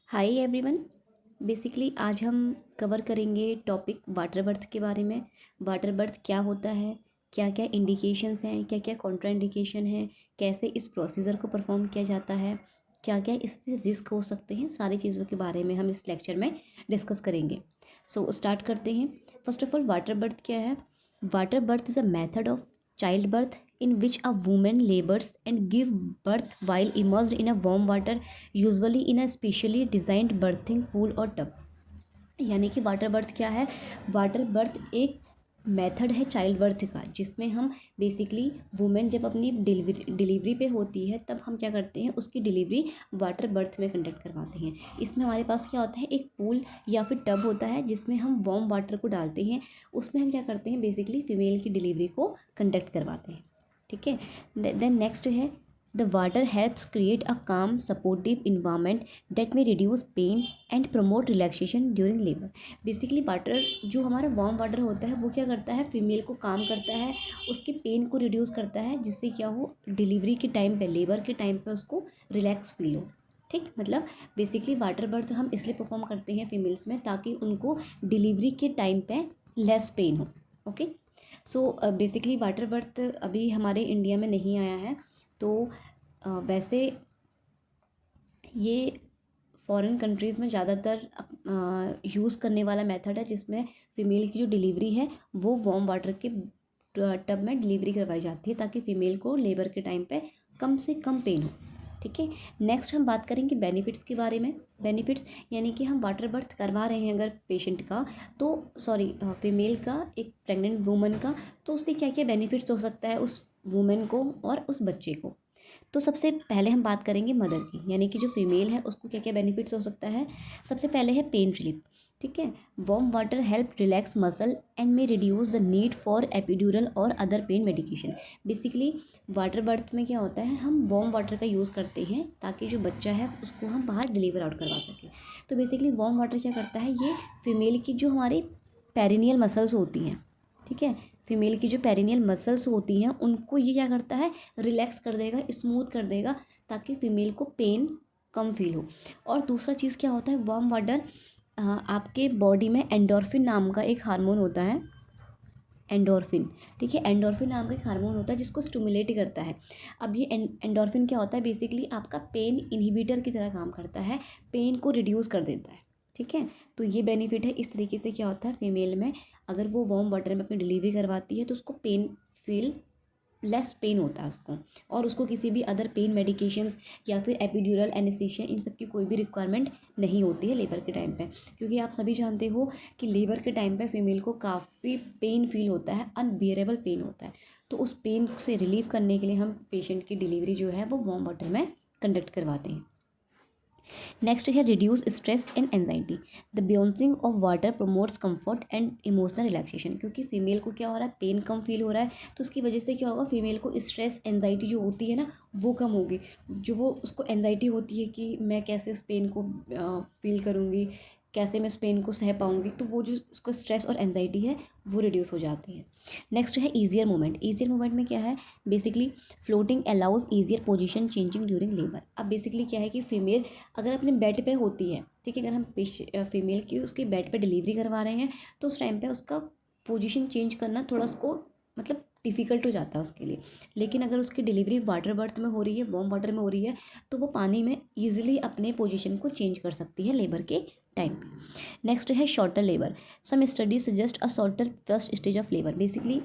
Hi everyone. Basically आज हम cover करेंगे टॉपिक वाटर बर्थ के बारे में। वाटर बर्थ क्या होता है, क्या क्या इंडिकेशंस हैं, क्या क्या कॉन्ट्रा इंडिकेशन है, कैसे इस प्रोसीजर को परफॉर्म किया जाता है, क्या क्या इससे रिस्क हो सकते हैं, सारी चीज़ों के बारे में हम इस लेक्चर में डिस्कस करेंगे। सो स्टार्ट करते हैं। First of all water birth क्या है। Water birth is a method of child birth in which a woman labors and give birth while immersed in a warm water, usually in a specially designed birthing pool or tub। यानी कि water birth क्या है। Water birth एक method है child birth का, जिसमें हम basically women जब अपनी डिलीवरी पे होती है तब हम क्या करते हैं, उसकी डिलीवरी वाटर बर्थ में कंडक्ट करवाते हैं। इसमें हमारे पास क्या होता है, एक पूल या फिर टब होता है जिसमें हम वार्म वाटर को डालते हैं। उसमें हम क्या करते हैं, बेसिकली फीमेल की डिलीवरी को कंडक्ट करवाते हैं। ठीक है। देन नेक्स्ट है the water helps create a calm supportive environment that may reduce pain and promote relaxation during labour. Basically water जो हमारा वार्म वाटर होता है वो क्या करता है, फीमेल को काम करता है, उसके पेन को रिड्यूस करता है, जिससे क्या हो, डिलीवरी के टाइम पे, लेबर के टाइम पे उसको रिलैक्स फील हो। ठीक, मतलब बेसिकली वाटर बर्थ हम इसलिए परफॉर्म करते हैं फीमेल्स में ताकि उनको डिलीवरी के टाइम पे लेस पेन हो। Okay. So basically water birth अभी हमारे इंडिया में नहीं आया है। तो वैसे ये फॉरेन कंट्रीज़ में ज़्यादातर यूज़ करने वाला मेथड है, जिसमें फ़ीमेल की जो डिलीवरी है वो वार्म वाटर के टब में डिलीवरी करवाई जाती है ताकि फ़ीमेल को लेबर के टाइम पे कम से कम पेन हो। ठीक है। नेक्स्ट हम बात करेंगे बेनिफिट्स के बारे में। बेनिफिट्स यानी कि हम वाटर बर्थ करवा रहे हैं अगर पेशेंट का, तो फीमेल का, एक प्रेग्नेंट वूमन का, तो उससे क्या क्या बेनिफिट्स हो सकता है उस वूमेन को और उस बच्चे को। तो सबसे पहले हम बात करेंगे मदर की, यानी कि जो फीमेल है उसको क्या क्या बेनिफिट्स हो सकता है। सबसे पहले है पेन रिलीफ। ठीक है। Warm water help relax muscle and में reduce the need for epidural और other pain medication. Basically water birth में क्या होता है, हम वार्म वाटर का यूज़ करते हैं ताकि जो बच्चा है उसको हम बाहर डिलीवर आउट करवा सकें। तो बेसिकली वार्म वाटर क्या करता है, ये फीमेल की जो हमारी पेरिनियल मसल्स होती हैं, ठीक है, फीमेल की जो पेरिनियल मसल्स होती हैं उनको ये क्या करता है, रिलैक्स कर देगा, स्मूथ कर देगा, ताकि फीमेल को पेन कम फील हो। और दूसरा चीज़ क्या होता है, वार्म वाटर आपके बॉडी में एंडोर्फिन नाम का एक हार्मोन होता है, एंडोर्फिन। ठीक है, एंडोर्फिन नाम का एक हार्मोन होता है जिसको स्टिमुलेट करता है। अब ये एंडोर्फिन क्या होता है, बेसिकली आपका पेन इनहिबिटर की तरह काम करता है, पेन को रिड्यूस कर देता है। ठीक है। तो ये बेनिफिट है। इस तरीके से क्या होता है, फीमेल में अगर वो वार्म वाटर में अपनी डिलीवरी करवाती है तो उसको पेन फील, लेस पेन होता है उसको, और उसको किसी भी अदर पेन मेडिकेशंस या फिर एपिड्यूरल एनेस्थीसिया इन सब की कोई भी रिक्वायरमेंट नहीं होती है लेबर के टाइम पे। क्योंकि आप सभी जानते हो कि लेबर के टाइम पे फीमेल को काफ़ी पेन फील होता है, अनबियरेबल पेन होता है। तो उस पेन से रिलीव करने के लिए हम पेशेंट की डिलीवरी जो है वो वार्म वाटर में कंडक्ट करवाते हैं। नेक्स्ट है reduce stress and anxiety. The bouncing off water promotes comfort and emotional relaxation. क्योंकि फीमेल को क्या हो रहा है, पेन कम फील हो रहा है, तो उसकी वजह से क्या होगा, फीमेल को स्ट्रेस एंजाइटी जो होती है ना वो कम होगी। जो वो उसको एंजाइटी होती है कि मैं कैसे उस पेन को फील करूँगी, कैसे मैं उस पेन को सह पाऊँगी, तो वो जो उसका स्ट्रेस और एंजाइटी है वो रिड्यूस हो जाती है। नेक्स्ट है ईजियर मूवमेंट। ईजियर मूवमेंट में क्या है, basically floating allows easier position changing during labour. अब बेसिकली क्या है कि फीमेल अगर अपने बेड पे होती है, ठीक है, अगर हम फीमेल की उसके बेड पे डिलीवरी करवा रहे हैं तो उस टाइम पे उसका पोजीशन चेंज करना थोड़ा उसको मतलब डिफ़िकल्ट हो जाता है उसके लिए। लेकिन अगर उसकी डिलीवरी वाटर बर्थ में हो रही है, वार्म वाटर में हो रही है, तो वो पानी में ईजिली अपने पोजीशन को चेंज कर सकती है लेबर के टाइम पे। नेक्स्ट है shorter labour. Some study suggest a shorter first stage of labour. Basically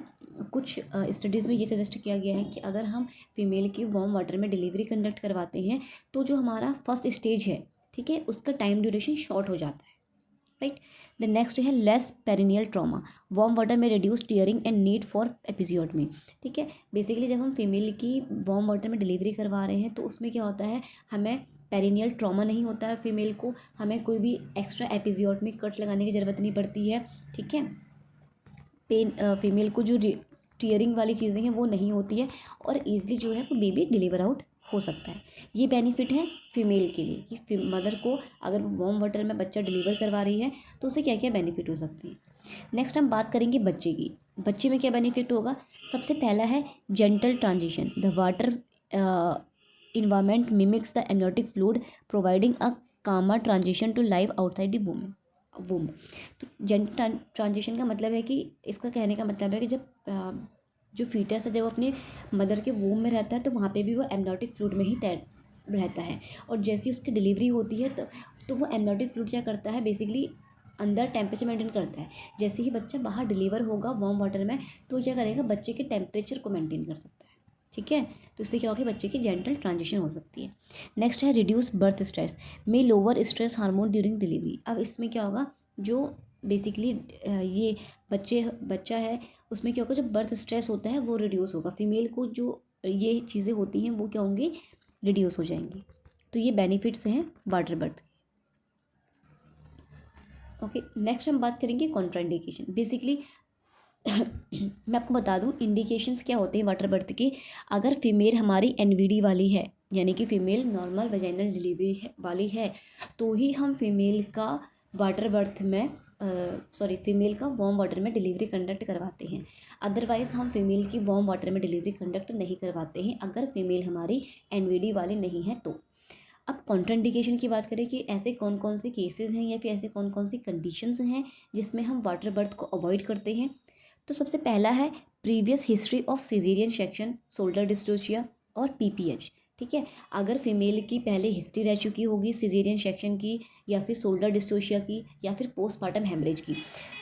कुछ स्टडीज़ में ये सजेस्ट किया गया है कि अगर हम फीमेल की वार्म वाटर में डिलीवरी कंडक्ट करवाते हैं तो जो हमारा फर्स्ट स्टेज है, ठीक है, उसका टाइम ड्यूरेशन शॉर्ट हो जाता है। राइट। द नेक्स्ट है less perineal trauma. Warm water में reduce tearing and need for episiotomy. ठीक है। बेसिकली जब हम फीमेल की वार्म वाटर में डिलीवरी करवा रहे हैं तो उसमें क्या होता है, हमें पेरिनियल ट्रॉमा नहीं होता है फीमेल को, हमें कोई भी एक्स्ट्रा एपिजियोटमी कट लगाने की ज़रूरत नहीं पड़ती है। ठीक है। पेन फीमेल को जो टीयरिंग वाली चीज़ें हैं वो नहीं होती है, और ईज़िली जो है वो बेबी डिलीवर आउट हो सकता है। ये बेनिफिट है फीमेल के लिए कि मदर को अगर वो वार्म वाटर में बच्चा डिलीवर करवा रही है तो उसे क्या क्या बेनिफिट हो सकती है। नेक्स्ट हम बात करेंगे बच्चे की। बच्चे में क्या बेनिफिट होगा। सबसे पहला है gentle transition. The water environment mimics the amniotic fluid providing a calmer transition to life outside the womb. तो जेंडर ट्रांजिशन का मतलब है कि, इसका कहने का मतलब है कि जब जो फीटस है जब वो अपनी मदर के वूम में रहता है तो वहाँ पे भी वो एमनियोटिक फ्लूइड में ही तैर रहता है। और जैसे ही उसकी डिलीवरी होती है तो वो एमनियोटिक फ्लूइड क्या करता है, बेसिकली अंदर टेम्परेचर मेंटेन करता है। जैसे ही बच्चा बाहर डिलीवर होगा वार्म वाटर में, तो क्या करेगा, बच्चे के टेम्परेचर को मेंटेन कर सकता है। ठीक है, तो इससे क्या होगा, बच्चे की जेंटल ट्रांजिशन हो सकती है। नेक्स्ट है रिड्यूस बर्थ स्ट्रेस में lower stress hormone during delivery. अब इसमें क्या होगा, जो बेसिकली ये बच्चा है उसमें क्या होगा, जो बर्थ स्ट्रेस होता है वो रिड्यूस होगा। फीमेल को जो ये चीज़ें होती हैं वो क्या होंगी, रिड्यूस हो जाएंगी। तो ये बेनिफिट्स हैं वाटर बर्थ के। ओके, नेक्स्ट हम बात करेंगे कॉन्ट्राइंडिकेशन। बेसिकली मैं आपको बता दूं इंडिकेशंस क्या होते हैं वाटर बर्थ के। अगर फीमेल हमारी एनवीडी वाली है, यानी कि फीमेल नॉर्मल वेजाइनल डिलीवरी वाली है, तो ही हम फीमेल का वाटर बर्थ में फीमेल का वार्म वाटर में डिलीवरी कंडक्ट करवाते हैं। अदरवाइज़ हम फीमेल की वार्म वाटर में डिलीवरी कंडक्ट नहीं करवाते हैं अगर फीमेल हमारी एनवीडी वाली नहीं है तो। अब कॉन्ट्राइंडिकेशन की बात करें कि ऐसे कौन कौन से केसेस हैं या फिर ऐसे कौन कौन सी कंडीशंस हैं जिसमें हम वाटर बर्थ को अवॉइड करते हैं। तो सबसे पहला है previous history of caesarean section, shoulder dystocia और पीपीएच। ठीक है, अगर फीमेल की पहले हिस्ट्री रह चुकी होगी सिजेरियन सेक्शन की या फिर शोल्डर डिस्टोशिया की या फिर पोस्टमार्टम हेमरेज की,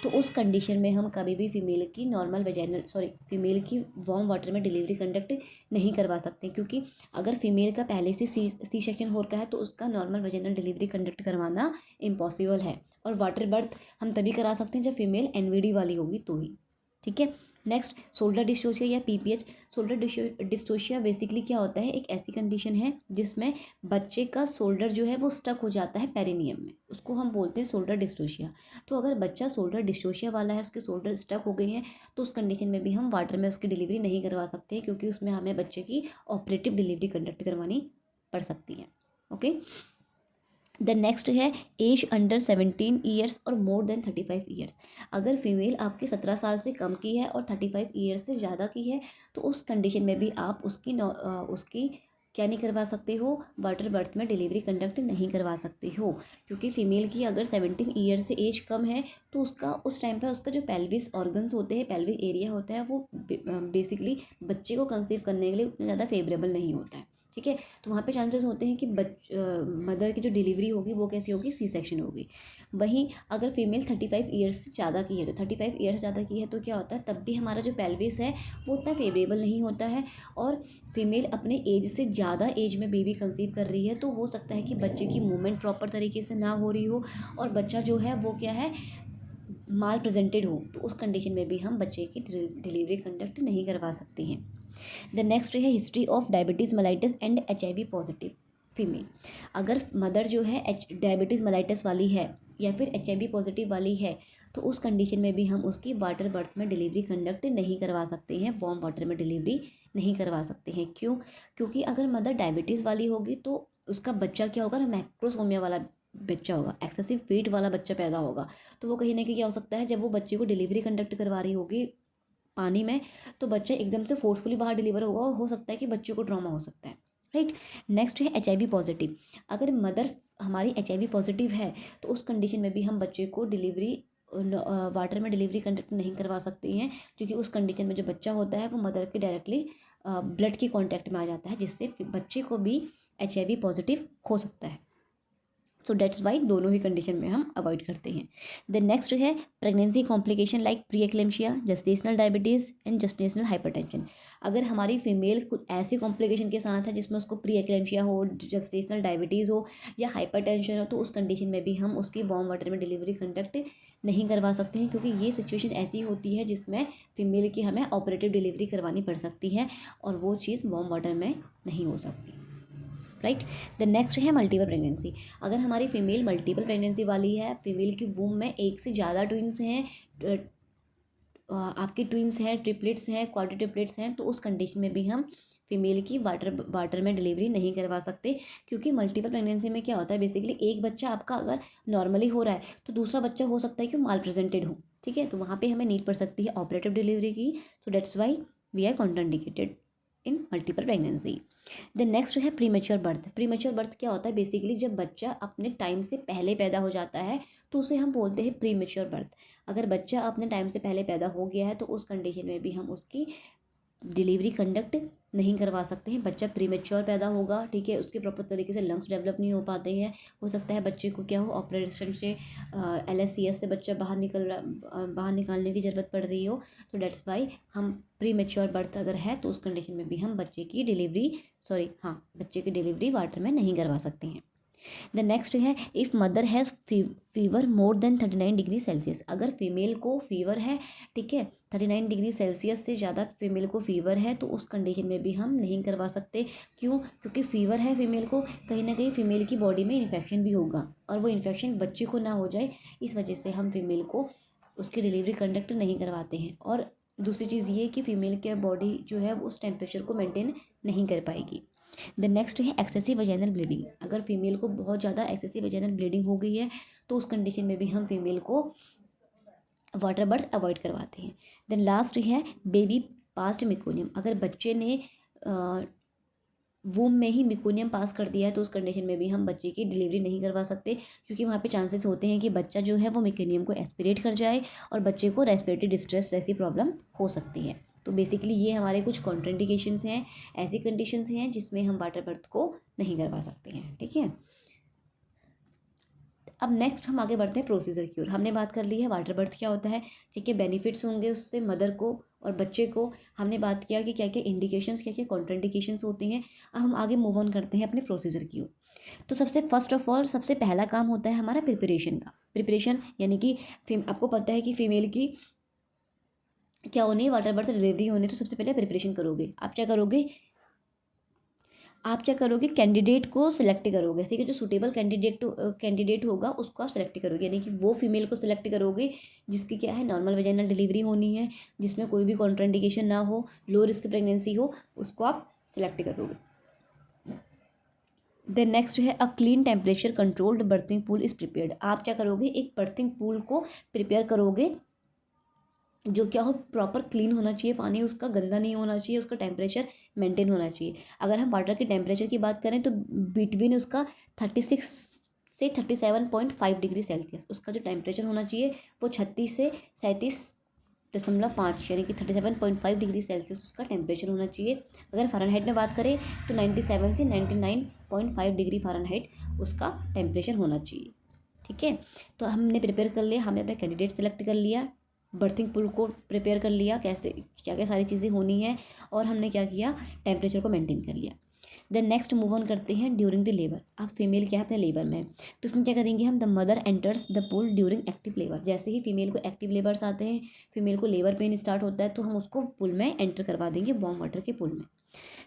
तो उस कंडीशन में हम कभी भी फीमेल की वार्म वाटर में डिलीवरी कंडक्ट नहीं करवा सकते। क्योंकि अगर फीमेल का पहले से सी सेक्शन हो रखा है तो उसका नॉर्मल वेजाइनल डिलीवरी कंडक्ट करवाना इम्पॉसिबल है। और वाटर बर्थ हम तभी करा सकते हैं जब फीमेल एनवीडी वाली होगी तो ही। ठीक है, नेक्स्ट शोल्डर डिस्टोशिया या पीपीएच। शोल्डर डिस्टोशिया बेसिकली क्या होता है, एक ऐसी कंडीशन है जिसमें बच्चे का शोल्डर जो है वो स्टक हो जाता है पेरिनियम में, उसको हम बोलते हैं शोल्डर डिस्टोशिया। तो अगर बच्चा शोल्डर डिस्टोशिया वाला है, उसके शोल्डर स्टक हो गए हैं, तो उस कंडीशन में भी हम वाटर में उसकी डिलीवरी नहीं करवा सकते हैं, क्योंकि उसमें हमें बच्चे की ऑपरेटिव डिलीवरी कंडक्ट करवानी पड़ सकती है। ओके, द नेक्स्ट है एज अंडर 17 ईयर्स और मोर देन 35 ईयर्स। अगर फीमेल आपके 17 साल से कम की है और 35 ईयर्स से ज़्यादा की है, तो उस कंडीशन में भी आप उसकी क्या नहीं करवा सकते हो, वाटर बर्थ में डिलीवरी कंडक्ट नहीं करवा सकते हो। क्योंकि फीमेल की अगर 17 ईयर से एज कम है तो उसका उस टाइम पर उसका जो पेल्विस ऑर्गन्स होते हैं, पेल्विक एरिया होता है, वो बेसिकली बच्चे को कंसीव करने के लिए उतना ज़्यादा फेवरेबल नहीं होता है। ठीक है, तो वहाँ पे चांसेस होते हैं कि मदर की जो डिलीवरी होगी वो कैसी होगी, सी सेक्शन होगी। वहीं अगर फीमेल 35 ईयर्स से ज़्यादा की है, तो 35 ईयर्स से ज़्यादा की है तो क्या होता है, तब भी हमारा जो पेल्विस है वो उतना फेवरेबल नहीं होता है। और फीमेल अपने एज से ज़्यादा एज में बेबी कंसीव कर रही है, तो हो सकता है कि बच्चे की मूवमेंट प्रॉपर तरीके से ना हो रही हो और बच्चा जो है वो क्या है, माल प्रेजेंटेड हो, तो उस कंडीशन में भी हम बच्चे की डिलीवरी कंडक्ट नहीं करवा सकते हैं। द नेक्स्ट है history of diabetes mellitus and HIV positive female. अगर मदर जो है डायबिटीज़ मेलाइटिस वाली है या फिर HIV पॉजिटिव वाली है, तो उस कंडीशन में भी हम उसकी वाटर बर्थ में डिलीवरी कंडक्ट नहीं करवा सकते हैं, वार्म वाटर में डिलीवरी नहीं करवा सकते हैं। क्यों? क्योंकि अगर मदर डायबिटीज़ वाली होगी तो उसका बच्चा क्या होगा, मैक्रोसोमिया वाला बच्चा होगा, एक्सेसिव वेट वाला बच्चा पैदा होगा। तो वो कहीं ना कहीं क्या हो सकता है, जब वो बच्चे को डिलीवरी कंडक्ट करवा रही होगी पानी में, तो बच्चा एकदम से फोर्सफुली बाहर डिलीवर होगा और हो सकता है कि बच्चे को ट्रॉमा हो सकता है। राइट, नेक्स्ट है HIV पॉजिटिव। अगर मदर हमारी HIV पॉजिटिव है तो उस कंडीशन में भी हम बच्चे को वाटर में डिलीवरी कंडक्ट नहीं करवा सकते हैं, क्योंकि उस कंडीशन में जो बच्चा होता है वो मदर के डायरेक्टली ब्लड के कॉन्टैक्ट में आ जाता है, जिससे बच्चे को भी HIV पॉजिटिव हो सकता है। सो डेट्स वाई दोनों ही कंडीशन में हम अवॉइड करते हैं। द नेक्स्ट है pregnancy complication like pre eclampsia, gestational diabetes and gestational hypertension. अगर हमारी फीमेल कुछ ऐसे कॉम्प्लिकेशन के साथ है जिसमें उसको प्री एक्लेम्शिया हो, जस्टेशनल डायबिटीज़ हो या हाइपरटेंशन हो, तो उस कंडीशन में भी हम उसकी वार्म वाटर में डिलीवरी कंडक्ट नहीं करवा सकते हैं, क्योंकि ये सिचुएशन ऐसी होती है जिसमें फीमेल की हमें ऑपरेटिव डिलीवरी करवानी पड़ सकती है और वो चीज़ वार्म वाटर में नहीं हो सकती। राइट, द नेक्स्ट है मल्टीपल प्रेगनेंसी। अगर हमारी फीमेल मल्टीपल प्रेगनेंसी वाली है, फीमेल की वूम में एक से ज़्यादा ट्विंस हैं, आपके ट्विंस हैं, ट्रिपलेट्स हैं, क्वाड्री ट्रिपलेट्स हैं, तो उस कंडीशन में भी हम फीमेल की वाटर में डिलीवरी नहीं करवा सकते। क्योंकि मल्टीपल प्रेगनेंसी में क्या होता है, बेसिकली एक बच्चा आपका अगर नॉर्मली हो रहा है तो दूसरा बच्चा हो सकता है कि माल प्रेजेंटेड हो। ठीक है, तो वहाँ पे हमें नीड पड़ सकती है ऑपरेटिव डिलीवरी की। So that's why we are contraindicated in multiple pregnancy. Then next है प्रीमेच्योर बर्थ। प्रीमेच्योर बर्थ क्या होता है, बेसिकली जब बच्चा अपने टाइम से पहले पैदा हो जाता है तो उसे हम बोलते हैं प्रीमेच्योर बर्थ। अगर बच्चा अपने टाइम से पहले पैदा हो गया है तो उस कंडीशन में भी हम उसकी डिलीवरी कंडक्ट नहीं करवा सकते हैं। बच्चा प्रीमेच्योर पैदा होगा, ठीक है, उसके प्रॉपर तरीके से लंग्स डेवलप नहीं हो पाते हैं, हो सकता है बच्चे को क्या हो, ऑपरेशन से LSCS से बच्चा बाहर निकालने की ज़रूरत पड़ रही हो। तो डेट्स वाई हम प्रीमेच्योर बर्थ अगर है तो उस कंडीशन में भी हम बच्चे की डिलीवरी वाटर में नहीं करवा सकते हैं। द नेक्स्ट है if mother has fever more than 39 degree Celsius. अगर फीमेल को फीवर है, ठीक है, 39 डिग्री सेल्सियस से ज़्यादा फीमेल को फीवर है तो उस कंडीशन में भी हम नहीं करवा सकते। क्यों? क्योंकि फीवर है फीमेल को, कहीं ना कहीं फीमेल की बॉडी में इन्फेक्शन भी होगा और वो इन्फेक्शन बच्चे को ना हो जाए, इस वजह से हम फीमेल को उसकी डिलीवरी कंडक्ट नहीं करवाते हैं। और दूसरी चीज़ ये कि फ़ीमेल के बॉडी जो है वो उस टेम्परेचर को मेंटेन नहीं कर पाएगी। द नेक्स्ट है एक्सेसिव वजाइनल ब्लीडिंग। अगर फीमेल को बहुत ज़्यादा एक्सेसिव वजाइनल ब्लीडिंग हो गई है तो उस कंडीशन में भी हम फीमेल को वाटर बर्थ अवॉइड करवाते हैं। देन लास्ट है बेबी पास्ट मिकोनियम। अगर बच्चे ने वूम में ही मिकोनियम पास कर दिया है तो उस कंडीशन में भी हम बच्चे की डिलीवरी नहीं करवा सकते, क्योंकि वहाँ पे चांसेस होते हैं कि बच्चा जो है वो मिकोनियम को एस्पिरेट कर जाए और बच्चे को रेस्पिरेटरी डिस्ट्रेस जैसी प्रॉब्लम हो सकती है। तो बेसिकली ये हमारे कुछ कॉन्ट्राइंडिकेशंस हैं, ऐसी कंडीशंस हैं जिसमें हम वाटर बर्थ को नहीं करवा सकते हैं, ठीक है। अब नेक्स्ट हम आगे बढ़ते हैं प्रोसीजर की ओर। हमने बात कर ली है वाटर बर्थ क्या होता है, ठीक है, बेनिफिट्स होंगे उससे मदर को और बच्चे को। हमने बात किया कि क्या क्या इंडिकेशंस, क्या क्या कॉन्ट्राइंडिकेशंस होती हैं। अब हम आगे मूव ऑन करते हैं अपने प्रोसीजर की ओर। तो सबसे फर्स्ट ऑफ ऑल सबसे पहला काम होता है हमारा प्रिपरेशन का। प्रिपरेशन यानी कि आपको पता है कि फीमेल की क्या होनी है, वाटर बर्थ डिलीवरी होनी है, तो सबसे पहले प्रिपरेशन करोगे। आप क्या करोगे, कैंडिडेट को सिलेक्ट करोगे, ठीक है, जो सूटेबल कैंडिडेट होगा उसको आप सेलेक्ट करोगे, यानी कि वो फीमेल को सिलेक्ट करोगे जिसकी क्या है, नॉर्मल वेजाइनल डिलीवरी होनी है, जिसमें कोई भी कॉन्ट्राइंडिकेशन ना हो, लो रिस्क प्रेगनेंसी हो, उसको आप सिलेक्ट करोगे। देन नेक्स्ट है a clean temperature controlled berthing pool is prepared. आप क्या करोगे, एक बर्थिंग पूल को प्रिपेयर करोगे जो क्या हो, प्रॉपर क्लीन होना चाहिए, पानी उसका गंदा नहीं होना चाहिए, उसका टेम्परेचर मेंटेन होना चाहिए। अगर हम वाटर के टेम्परेचर की बात करें तो बिटवीन उसका 36 से 37.5 डिग्री सेल्सियस उसका जो टेम्परेचर होना चाहिए वो 36 से 37.5 यानी कि 37.5 डिग्री सेल्सियस उसका टेम्परेचर होना चाहिए। अगर फ़ारेनहाइट में बात करें तो 97 से 99.5 डिग्री फ़ारेनहाइट उसका टेम्परेचर होना चाहिए, ठीक है। तो हमने प्रिपेयर कर लिया, हमने अपना कैंडिडेट सेलेक्ट कर लिया, बर्थिंग पूल को प्रिपेयर कर लिया, कैसे क्या क्या सारी चीज़ें होनी है, और हमने क्या किया, टेम्परेचर को मेंटेन कर लिया। देन नेक्स्ट मूव ऑन करते हैं ड्यूरिंग द लेबर। अब फीमेल क्या है, अपने लेबर में, तो इसमें क्या करेंगे हम, the mother enters the pool during active labour. जैसे ही फीमेल को एक्टिव लेबर्स आते हैं, फीमेल को लेबर पेन स्टार्ट होता है, तो हम उसको पूल में एंटर करवा देंगे, वार्म वाटर के पूल में।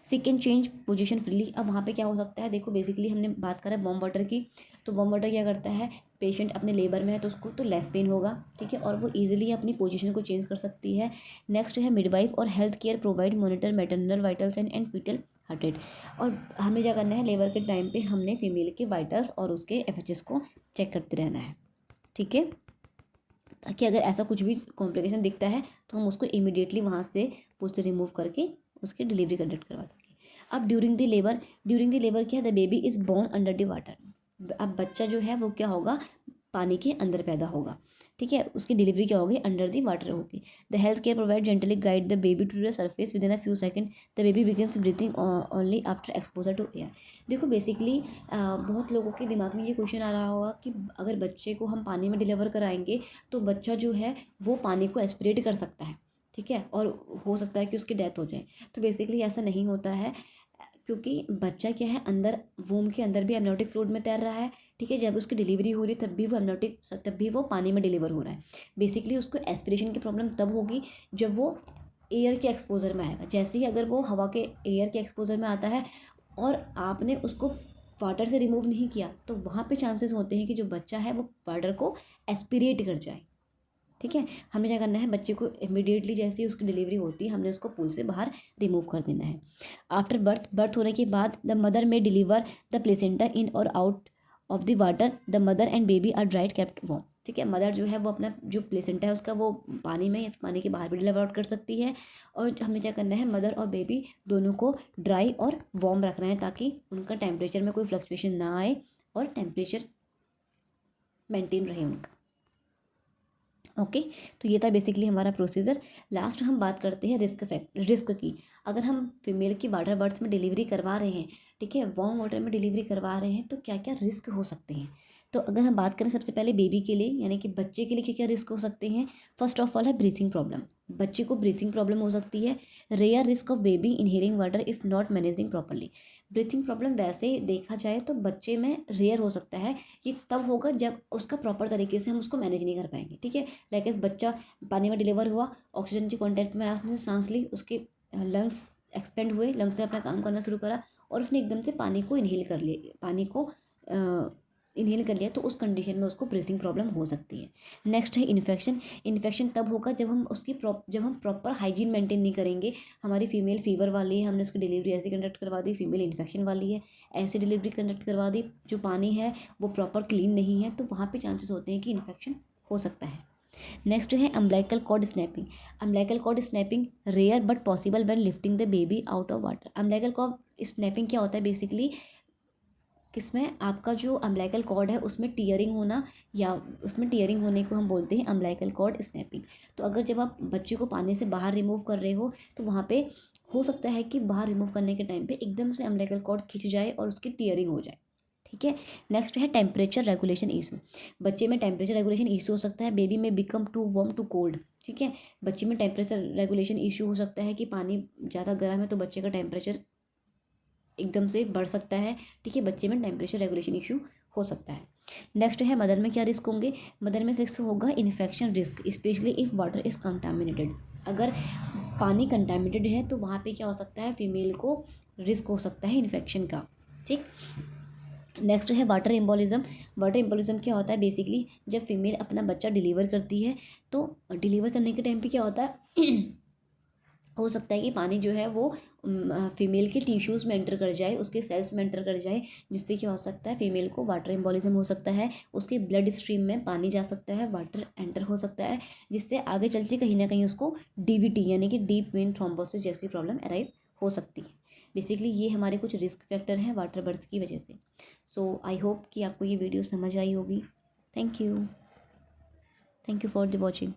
सी कैन चेंज पोजीशन फ्रीली। अब वहाँ पे क्या हो सकता है, देखो बेसिकली हमने बात करा वार्म वाटर की, तो वार्म वाटर क्या करता है, पेशेंट अपने लेबर में है तो उसको तो लेस पेन होगा, ठीक है, और वो इजीली अपनी पोजीशन को चेंज कर सकती है। नेक्स्ट है मिडवाइफ और health care provide monitor maternal vitals and fetal heart rate. और हमें क्या करना है, लेबर के टाइम पे हमने फीमेल के वाइटल्स और उसके FHS को चेक करते रहना है, ठीक है, ताकि अगर ऐसा कुछ भी कॉम्प्लिकेशन दिखता है तो हम उसको इमीडिएटली वहाँ से उससे रिमूव करके उसकी डिलीवरी कंडक्ट करवा सकें। अब ड्यूरिंग द लेबर क्या है, the baby is born under the water. अब बच्चा जो है वो क्या होगा, पानी के अंदर पैदा होगा, ठीक है, उसकी डिलीवरी क्या होगी, अंडर द वाटर होगी। The health care provide gently guide the baby to the surface within a few second, the baby begins breathing only after exposure to air. देखो बेसिकली बहुत लोगों के दिमाग में ये क्वेश्चन आ रहा होगा कि अगर बच्चे को हम पानी में डिलीवर कराएंगे तो बच्चा जो है वो पानी को एस्पिरेट कर सकता है, ठीक है, और हो सकता है कि उसकी डेथ हो जाए। तो बेसिकली ऐसा नहीं होता है, क्योंकि बच्चा क्या है, अंदर वूम के अंदर भी एमनियोटिक फ्लूइड में तैर रहा है, ठीक है, जब उसकी डिलीवरी हो रही है तब भी वो पानी में डिलीवर हो रहा है। बेसिकली उसको एस्पिरेशन की प्रॉब्लम तब होगी जब वो एयर के एक्सपोजर में आएगा। जैसे ही अगर वो हवा के एयर के एक्सपोजर में आता है और आपने उसको वाटर से रिमूव नहीं किया तो वहाँ पे चांसेस होते हैं कि जो बच्चा है वो वाटर को एस्पिरेट कर जाए, ठीक है। हमें क्या करना है, बच्चे को इमीडिएटली जैसे ही उसकी डिलीवरी होती है हमने उसको पूल से बाहर रिमूव कर देना है। आफ्टर बर्थ होने के बाद the mother may deliver the placenta in or out of the water, the mother and baby are dried kept warm. ठीक है। मदर जो है वो अपना जो प्लेसेंटा है उसका वो पानी में या पानी के बाहर भी डिलीवर आउट कर सकती है। और हमें क्या करना है, मदर और बेबी दोनों को ड्राई और वार्म रखना है ताकि उनका टेम्परेचर में कोई फ्लक्चुएशन ना आए और टेम्परेचर मेंटेन रहे उनका। ओके, तो ये था बेसिकली हमारा प्रोसीजर। लास्ट हम बात करते हैं रिस्क की। अगर हम फीमेल की वाटर बर्थ में डिलीवरी करवा रहे हैं, ठीक है, वार्म वाटर में डिलीवरी करवा रहे हैं, तो क्या क्या रिस्क हो सकते हैं। तो अगर हम बात करें सबसे पहले बेबी के लिए यानी कि बच्चे के लिए क्या क्या रिस्क हो सकते हैं। फर्स्ट ऑफ ऑल है ब्रीथिंग प्रॉब्लम। बच्चे को ब्रीथिंग प्रॉब्लम हो सकती है। Rare risk of baby inhaling water if not managing properly. Breathing problem वैसे देखा जाए तो बच्चे में रेयर हो सकता है। ये तब होगा जब उसका प्रॉपर तरीके से हम उसको मैनेज नहीं कर पाएंगे। ठीक है, लाइक एस बच्चा पानी में डिलीवर हुआ, ऑक्सीजन के कांटेक्ट में आया, उसने सांस ली, उसके लंग्स एक्सपेंड हुए, लंग्स ने अपना काम करना शुरू करा और उसने एकदम से पानी को इनहेल कर लिया, पानी को इनहेल कर लिया, तो उस कंडीशन में उसको ब्रीथिंग प्रॉब्लम हो सकती है। नेक्स्ट है इन्फेक्शन। इन्फेक्शन तब होगा जब हम जब हम प्रॉपर हाइजीन मेंटेन नहीं करेंगे। हमारी फीमेल फीवर वाली है, हमने उसकी डिलीवरी ऐसी कंडक्ट करवा दी, फीमेल इन्फेक्शन वाली है, ऐसी डिलीवरी कंडक्ट करवा दी, जो पानी है वो प्रॉपर क्लीन नहीं है, तो वहाँ पे चांसेस होते हैं कि इन्फेक्शन हो सकता है। नेक्स्ट है umbilical cord snapping. Umbilical cord snapping rare but possible when lifting the baby out of water. Umbilical cord snapping क्या होता है बेसिकली, किसमें आपका जो अम्बिलिकल कॉर्ड है उसमें टीयरिंग होना, या उसमें टीयरिंग होने को हम बोलते हैं अम्बिलिकल कॉर्ड स्नैपिंग। तो अगर जब आप बच्चे को पानी से बाहर रिमूव कर रहे हो तो वहाँ पे हो सकता है कि बाहर रिमूव करने के टाइम पे एकदम से अम्बिलिकल कॉर्ड खिंच जाए और उसकी टीयरिंग हो जाए। ठीक है। नेक्स्ट है टेम्परेचर रेगुलेशन इशू। बच्चे में टेम्परेचर रेगुलेशन इशू हो सकता है, baby may become too warm too cold. ठीक है, बच्चे में टेम्परेचर रेगुलेशन इशू हो सकता है कि पानी ज़्यादा गर्म है तो बच्चे का टेम्परेचर एकदम से बढ़ सकता है। ठीक है, बच्चे में टेम्परेचर रेगुलेशन इशू हो सकता है। नेक्स्ट है मदर में क्या रिस्क होंगे। मदर में रिस्क होगा infection risk, specially if water is contaminated. अगर पानी कंटामिनेटेड है तो वहाँ पे क्या हो सकता है, फीमेल को रिस्क हो सकता है इन्फेक्शन का। ठीक। नेक्स्ट है वाटर एम्बोलिज्म। वाटर एम्बोलिज्म क्या होता है बेसिकली, जब फीमेल अपना बच्चा डिलीवर करती है तो डिलीवर करने के टाइम पे क्या होता है हो सकता है कि पानी जो है वो फीमेल के टिश्यूज़ में एंटर कर जाए, उसके सेल्स में एंटर कर जाए, जिससे क्या हो सकता है, फीमेल को वाटर एम्बोलिज्म हो सकता है। उसके ब्लड स्ट्रीम में पानी जा सकता है, वाटर एंटर हो सकता है, जिससे आगे चलते कहीं ना कहीं उसको डीवीटी यानी कि डीप वेन थ्रोम्बोसिस जैसी प्रॉब्लम अराइज हो सकती है। बेसिकली ये हमारे कुछ रिस्क फैक्टर हैं वाटर बर्थ की वजह से। सो आई होप कि आपको ये वीडियो समझ आई होगी। Thank you for the watching.